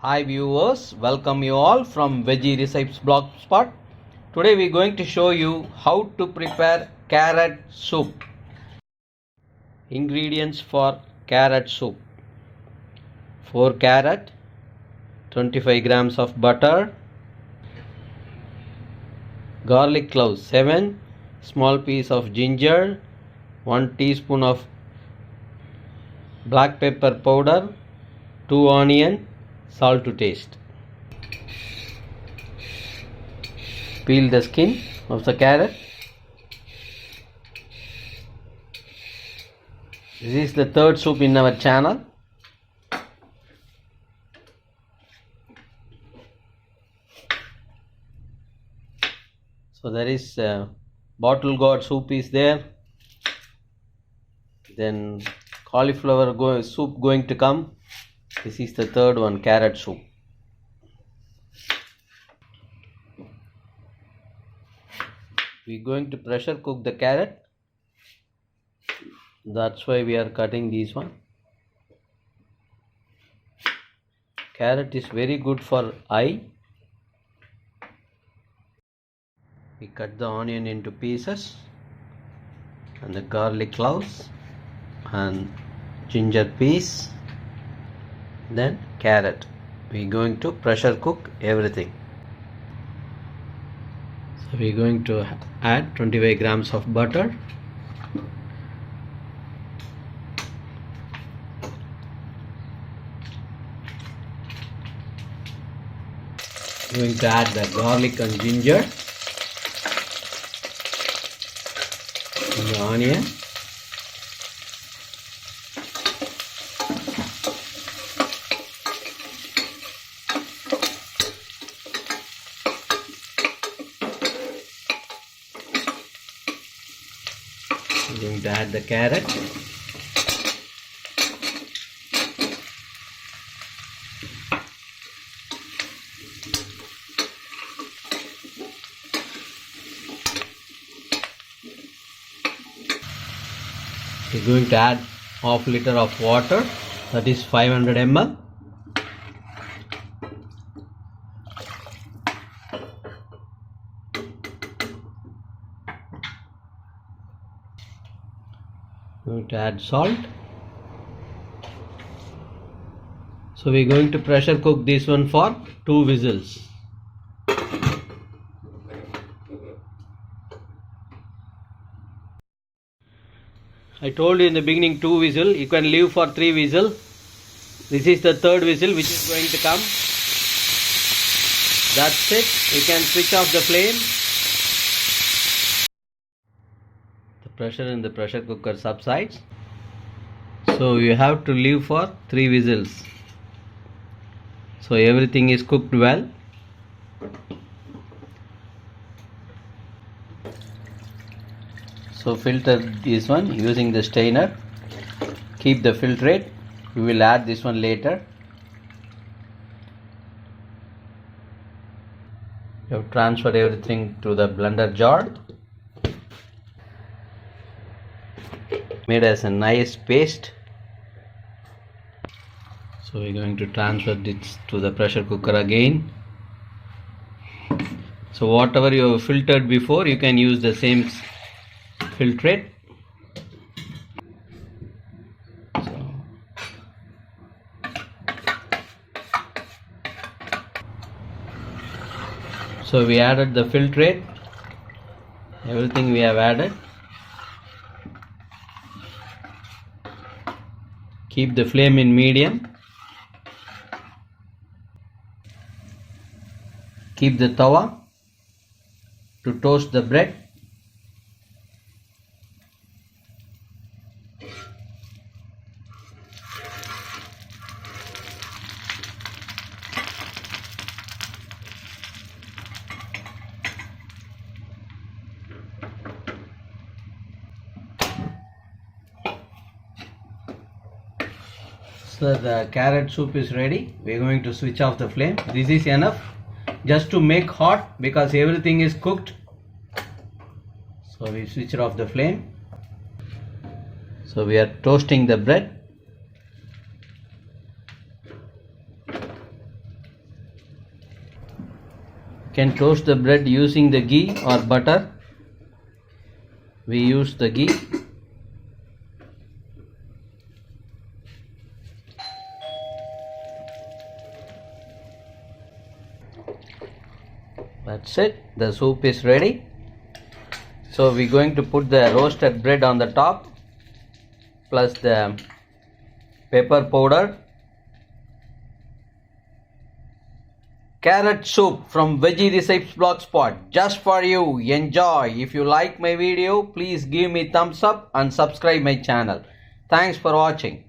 Hi viewers, welcome you all from Veggie Recipes Blogspot. Today we are going to show you how to prepare carrot soup. Ingredients for carrot soup: 4 carrot, 25 grams of butter, garlic cloves 7, small piece of ginger, 1 teaspoon of black pepper powder, 2 onion, salt to taste. Peel the skin of the carrot. This is the third soup in our channel. So there is bottle gourd soup is there. Then cauliflower soup going to come. This is the third one, carrot soup. We are going to pressure cook the carrot. That's why we are cutting this one. Carrot is very good for eye. We cut the onion into pieces, and the garlic cloves and ginger piece, then carrot. We are going to pressure cook everything. So we are going to add 25 grams of butter, going to add the garlic and ginger and the onion. I'm going to add the carrot. We're going to add half liter of water, that is 500 ml. Going to add salt. So we're going to pressure cook this one for 2 whistles. I told you in the beginning 2 whistle. You can leave for 3 whistle. This is the third whistle which is going to come. That's it. You can switch off the flame. The pressure in the pressure cooker subsides. So you have to leave for 3 whistles. So everything is cooked well. So filter this one using the strainer. Keep the filtrate. We will add this one later. You have transferred everything to the blender jar. Made as a nice paste. So we're going to transfer this to the pressure cooker again. So whatever you have filtered before, you can use the same filtrate. So we added the filtrate, everything we have added. Keep the flame in medium. Keep the tawa to toast the bread. So the carrot soup is ready. We are going to switch off the flame. This is enough just to make hot because everything is cooked. So we switch off the flame. So we are toasting the bread. Can toast the bread using the ghee or butter. We use the ghee. That's it. The soup is ready. So we're going to put the roasted bread on the top plus the pepper powder. Carrot soup from Veggie Recipes Blogspot, just for you. Enjoy. If you like my video, please give me thumbs up and subscribe my channel. Thanks for watching.